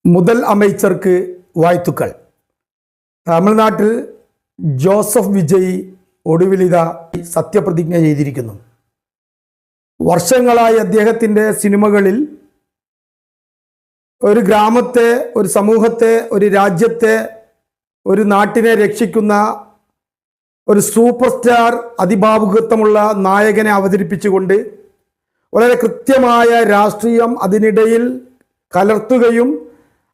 മുതൽ അമൈച്ചർക്ക് വായ്ത്തുക്കൾ. തമിഴ്നാട്ടിൽ ജോസഫ് വിജയ് ഒടുവിലിത സത്യപ്രതിജ്ഞ ചെയ്തിരിക്കുന്നു. വർഷങ്ങളായി അദ്ദേഹത്തിൻ്റെ സിനിമകളിൽ ഒരു ഗ്രാമത്തെ, ഒരു സമൂഹത്തെ, ഒരു രാജ്യത്തെ, ഒരു നാട്ടിനെ രക്ഷിക്കുന്ന ഒരു സൂപ്പർ സ്റ്റാർ അതിഭാവുകത്വമുള്ള നായകനെ അവതരിപ്പിച്ചുകൊണ്ട് വളരെ കൃത്യമായ രാഷ്ട്രീയം അതിനിടയിൽ കലർത്തുകയും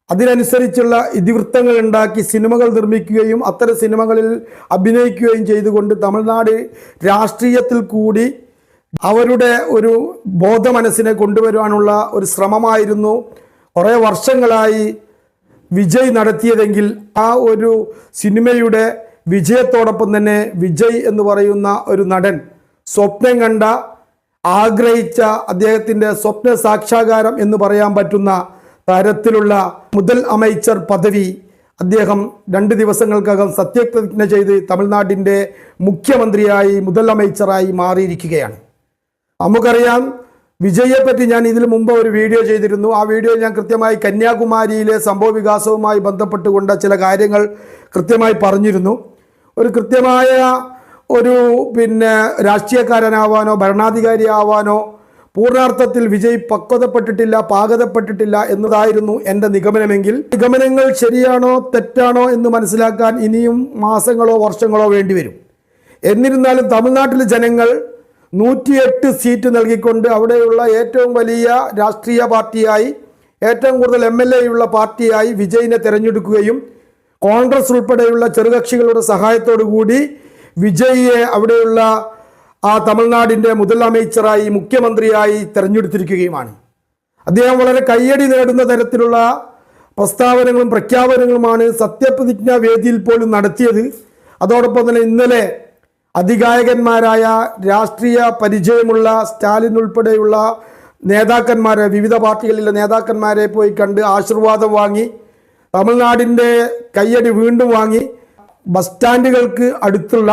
അതിനനുസരിച്ചുള്ള ഇതിവൃത്തങ്ങൾ ഉണ്ടാക്കി സിനിമകൾ നിർമ്മിക്കുകയും അത്തരം സിനിമകളിൽ അഭിനയിക്കുകയും ചെയ്തുകൊണ്ട് തമിഴ്നാട് രാഷ്ട്രീയത്തിൽ കൂടി അവരുടെ ഒരു ബോധമനസ്സിനെ കൊണ്ടുവരാനുള്ള ഒരു ശ്രമമായിരുന്നു കുറേ വർഷങ്ങളായി വിജയ് നടത്തിയതെങ്കിൽ ആ ഒരു സിനിമയുടെ വിജയത്തോടൊപ്പം തന്നെ വിജയ് എന്ന് പറയുന്ന ഒരു നടൻ സ്വപ്നം കണ്ട, ആഗ്രഹിച്ച, അദ്ദേഹത്തിൻ്റെ സ്വപ്ന സാക്ഷാത്കാരം എന്ന് പറയാൻ പറ്റുന്ന തരത്തിലുള്ള മുതൽ അമൈച്ചർ പദവി അദ്ദേഹം 2 ദിവസങ്ങൾക്കകം സത്യപ്രതിജ്ഞ ചെയ്ത് തമിഴ്നാടിൻ്റെ മുഖ്യമന്ത്രിയായി മുതൽ അമൈച്ചറായി മാറിയിരിക്കുകയാണ്. നമുക്കറിയാം, വിജയെപ്പറ്റി ഞാൻ ഇതിനു മുമ്പ് ഒരു വീഡിയോ ചെയ്തിരുന്നു. ആ വീഡിയോ ഞാൻ കൃത്യമായി കന്യാകുമാരിയിലെ സംഭവ വികാസവുമായി ബന്ധപ്പെട്ടുകൊണ്ട് ചില കാര്യങ്ങൾ കൃത്യമായി പറഞ്ഞിരുന്നു. ഒരു കൃത്യമായ ഒരു രാഷ്ട്രീയക്കാരനാവാനോ ഭരണാധികാരിയാവാനോ പൂർണ്ണാർത്ഥത്തിൽ വിജയ് പക്വതപ്പെട്ടിട്ടില്ല, പാകതപ്പെട്ടിട്ടില്ല എന്നതായിരുന്നു എൻ്റെ നിഗമനമെങ്കിൽ, നിഗമനങ്ങൾ ശരിയാണോ തെറ്റാണോ എന്ന് മനസ്സിലാക്കാൻ ഇനിയും മാസങ്ങളോ വർഷങ്ങളോ വേണ്ടിവരും. എന്നിരുന്നാലും തമിഴ്നാട്ടിലെ ജനങ്ങൾ 108 സീറ്റ് നൽകിക്കൊണ്ട് അവിടെയുള്ള ഏറ്റവും വലിയ രാഷ്ട്രീയ പാർട്ടിയായി, ഏറ്റവും കൂടുതൽ MLA ഉള്ള പാർട്ടിയായി വിജയിനെ തിരഞ്ഞെടുക്കുകയും കോൺഗ്രസ് ഉൾപ്പെടെയുള്ള ചെറുകക്ഷികളുടെ സഹായത്തോടു കൂടി വിജയിയെ അവിടെയുള്ള ആ തമിഴ്നാടിൻ്റെ മുതൽ അമൈച്ചറായി, മുഖ്യമന്ത്രിയായി തിരഞ്ഞെടുത്തിരിക്കുകയുമാണ്. അദ്ദേഹം വളരെ കയ്യടി നേടുന്ന തരത്തിലുള്ള പ്രസ്താവനകളും പ്രഖ്യാപനങ്ങളുമാണ് സത്യപ്രതിജ്ഞാ വേദിയിൽ പോലും നടത്തിയത്. അതോടൊപ്പം തന്നെ ഇന്നലെ അതികായകന്മാരായ രാഷ്ട്രീയ പരിചയമുള്ള സ്റ്റാലിൻ ഉൾപ്പെടെയുള്ള നേതാക്കന്മാരെ, വിവിധ പാർട്ടികളിലെ നേതാക്കന്മാരെ പോയി കണ്ട് ആശീർവാദം വാങ്ങി, തമിഴ്നാടിൻ്റെ കയ്യടി വീണ്ടും വാങ്ങി, ബസ് സ്റ്റാൻഡുകൾക്ക് അടുത്തുള്ള,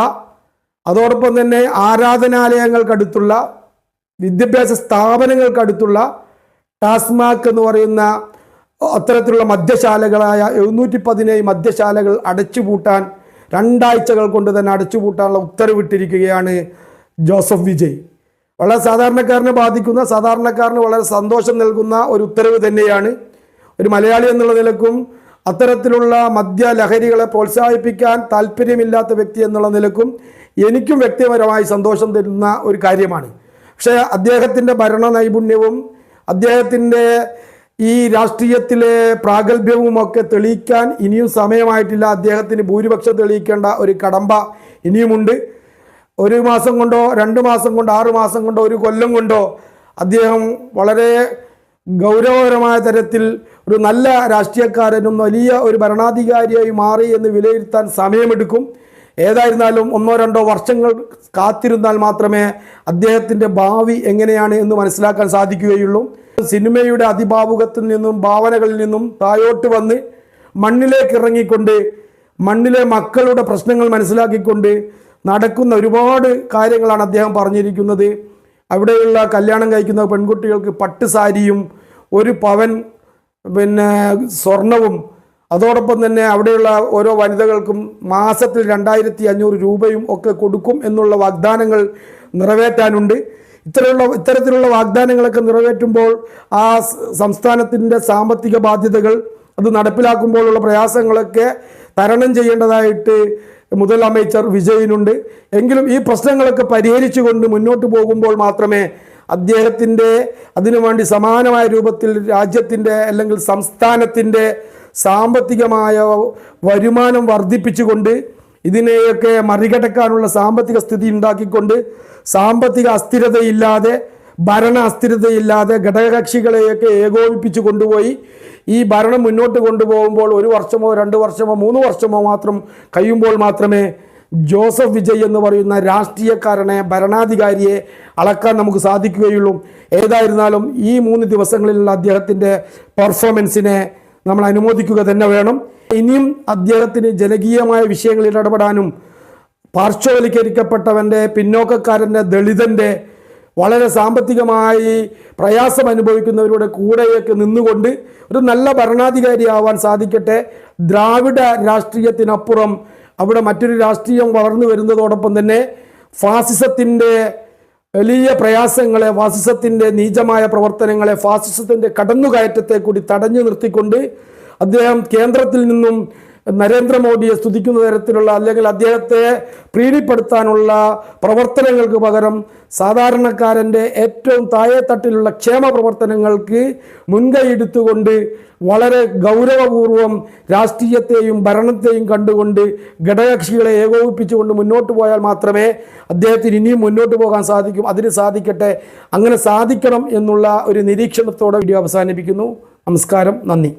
അതോടൊപ്പം തന്നെ ആരാധനാലയങ്ങൾക്കടുത്തുള്ള, വിദ്യാഭ്യാസ സ്ഥാപനങ്ങൾക്കടുത്തുള്ള ടാസ്മാക് എന്ന് പറയുന്ന അത്തരത്തിലുള്ള മദ്യശാലകളായ 717 മദ്യശാലകൾ അടച്ചുപൂട്ടാൻ 2 ആഴ്ചകൾ കൊണ്ട് തന്നെ അടച്ചുപൂട്ടാനുള്ള ഉത്തരവിട്ടിരിക്കുകയാണ് ജോസഫ് വിജയ്. വളരെ സാധാരണക്കാരനെ ബാധിക്കുന്ന, സാധാരണക്കാരന് വളരെ സന്തോഷം നൽകുന്ന ഒരു ഉത്തരവ് തന്നെയാണ്. ഒരു മലയാളി എന്നുള്ള നിലക്കും അത്തരത്തിലുള്ള മദ്യലഹരികളെ പ്രോത്സാഹിപ്പിക്കാൻ താല്പര്യമില്ലാത്ത വ്യക്തി എന്നുള്ള നിലക്കും എനിക്കും വ്യക്തിപരമായി സന്തോഷം തരുന്ന ഒരു കാര്യമാണ്. പക്ഷേ അദ്ദേഹത്തിൻ്റെ ഭരണ നൈപുണ്യവും അദ്ദേഹത്തിൻ്റെ ഈ രാഷ്ട്രീയത്തിലെ പ്രാഗൽഭ്യവുമൊക്കെ തെളിയിക്കാൻ ഇനിയും സമയമായിട്ടില്ല. അദ്ദേഹത്തിന് ഭൂരിപക്ഷം തെളിയിക്കേണ്ട ഒരു കടമ്പ ഇനിയുമുണ്ട്. 1 മാസം കൊണ്ടോ 2 മാസം കൊണ്ടോ 6 മാസം കൊണ്ടോ 1 കൊല്ലം കൊണ്ടോ അദ്ദേഹം വളരെ ഗൗരവകരമായ തരത്തിൽ ഒരു നല്ല രാഷ്ട്രീയക്കാരനും വലിയ ഒരു ഭരണാധികാരിയായി മാറി എന്ന് വിലയിരുത്താൻ സമയമെടുക്കും. ഏതായിരുന്നാലും 1-2 വർഷങ്ങൾ കാത്തിരുന്നാൽ മാത്രമേ അദ്ദേഹത്തിൻ്റെ ഭാവി എങ്ങനെയാണ് എന്ന് മനസ്സിലാക്കാൻ സാധിക്കുകയുള്ളൂ. സിനിമയുടെ അതിഭാവുകത്തിൽ നിന്നും ഭാവനകളിൽ നിന്നും താഴോട്ട് വന്ന് മണ്ണിലേക്ക് ഇറങ്ങിക്കൊണ്ട് മണ്ണിലെ മക്കളുടെ പ്രശ്നങ്ങൾ മനസ്സിലാക്കിക്കൊണ്ട് നടക്കുന്ന ഒരുപാട് കാര്യങ്ങളാണ് അദ്ദേഹം പറഞ്ഞിരിക്കുന്നത്. അവിടെയുള്ള കല്യാണം കഴിക്കുന്ന പെൺകുട്ടികൾക്ക് പട്ടുസാരിയും 1 പവൻ സ്വർണവും, അതോടൊപ്പം തന്നെ അവിടെയുള്ള ഓരോ വനിതകൾക്കും മാസത്തിൽ 2500 രൂപയും ഒക്കെ കൊടുക്കും എന്നുള്ള വാഗ്ദാനങ്ങൾ നിറവേറ്റാനുണ്ട്. ഇത്തരത്തിലുള്ള വാഗ്ദാനങ്ങളൊക്കെ നിറവേറ്റുമ്പോൾ ആ സംസ്ഥാനത്തിൻ്റെ സാമ്പത്തിക ബാധ്യതകൾ അത് നടപ്പിലാക്കുമ്പോഴുള്ള പ്രയാസങ്ങളൊക്കെ തരണം ചെയ്യേണ്ടതായിട്ട് മുതൽ അമൈച്ചർ വിജയിനുണ്ട്. എങ്കിലും ഈ പ്രശ്നങ്ങളൊക്കെ പരിഹരിച്ചുകൊണ്ട് മുന്നോട്ട് പോകുമ്പോൾ മാത്രമേ അദ്ദേഹത്തിൻ്റെ അതിനുവേണ്ടി സമാനമായ രൂപത്തിൽ രാജ്യത്തിൻ്റെ അല്ലെങ്കിൽ സംസ്ഥാനത്തിൻ്റെ സാമ്പത്തികമായ വരുമാനം വർദ്ധിപ്പിച്ചുകൊണ്ട് ഇതിനെയൊക്കെ മറികടക്കാനുള്ള സാമ്പത്തിക സ്ഥിതി ഉണ്ടാക്കിക്കൊണ്ട് സാമ്പത്തിക അസ്ഥിരതയില്ലാതെ, ഭരണ അസ്ഥിരതയില്ലാതെ ഘടകകക്ഷികളെയൊക്കെ ഏകോപിപ്പിച്ചു കൊണ്ടുപോയി ഈ ഭരണം മുന്നോട്ട് കൊണ്ടുപോകുമ്പോൾ 1 വർഷമോ 2 വർഷമോ 3 വർഷമോ മാത്രം കഴിയുമ്പോൾ മാത്രമേ ജോസഫ് വിജയ് എന്ന് പറയുന്ന രാഷ്ട്രീയക്കാരനെ, ഭരണാധികാരിയെ അളക്കാൻ നമുക്ക് സാധിക്കുകയുള്ളൂ. ഏതായിരുന്നാലും ഈ 3 ദിവസങ്ങളിലുള്ള അദ്ദേഹത്തിൻ്റെ പെർഫോമൻസിനെ നമ്മൾ അനുമോദിക്കുക തന്നെ വേണം. ഇനിയും അദ്ദേഹത്തിന് ജനകീയമായ വിഷയങ്ങളിൽ ഇടപെടാനും പാർശ്വവൽക്കരിക്കപ്പെട്ടവൻ്റെ, പിന്നോക്കക്കാരൻ്റെ, ദളിതൻ്റെ, വളരെ സാമ്പത്തികമായി പ്രയാസം അനുഭവിക്കുന്നവരുടെ കൂടെയൊക്കെ നിന്നുകൊണ്ട് ഒരു നല്ല ഭരണാധികാരിയാവാൻ സാധിക്കട്ടെ. ദ്രാവിഡ രാഷ്ട്രീയത്തിനപ്പുറം അവിടെ മറ്റൊരു രാഷ്ട്രീയം വളർന്നു വരുന്നതോടൊപ്പം തന്നെ ഫാസിസത്തിൻ്റെ വലിയ പ്രയാസങ്ങളെ, ഫാസിസത്തിൻ്റെ നീചമായ പ്രവർത്തനങ്ങളെ, ഫാസിസത്തിൻ്റെ കടന്നുകയറ്റത്തെ കൂടി തടഞ്ഞു നിർത്തിക്കൊണ്ട് അദ്ദേഹം കേന്ദ്രത്തിൽ നിന്നും നരേന്ദ്രമോദിയെ സ്തുതിക്കുന്ന തരത്തിലുള്ള അല്ലെങ്കിൽ അദ്ദേഹത്തെ പ്രീതിപ്പെടുത്താനുള്ള പ്രവർത്തനങ്ങൾക്ക് പകരം സാധാരണക്കാരൻ്റെ ഏറ്റവും താഴെത്തട്ടിലുള്ള ക്ഷേമ പ്രവർത്തനങ്ങൾക്ക് മുൻകൈയെടുത്തുകൊണ്ട് വളരെ ഗൗരവപൂർവം രാഷ്ട്രീയത്തെയും ഭരണത്തെയും കണ്ടുകൊണ്ട് ഘടകകക്ഷികളെ ഏകോപിപ്പിച്ചുകൊണ്ട് മുന്നോട്ട് പോയാൽ മാത്രമേ അദ്ദേഹത്തിന് ഇനിയും മുന്നോട്ട് പോകാൻ സാധിക്കും. അതിന് സാധിക്കട്ടെ. അങ്ങനെ സാധിക്കണം എന്നുള്ള ഒരു നിരീക്ഷണത്തോടെ വീഡിയോ അവസാനിപ്പിക്കുന്നു. നമസ്കാരം, നന്ദി.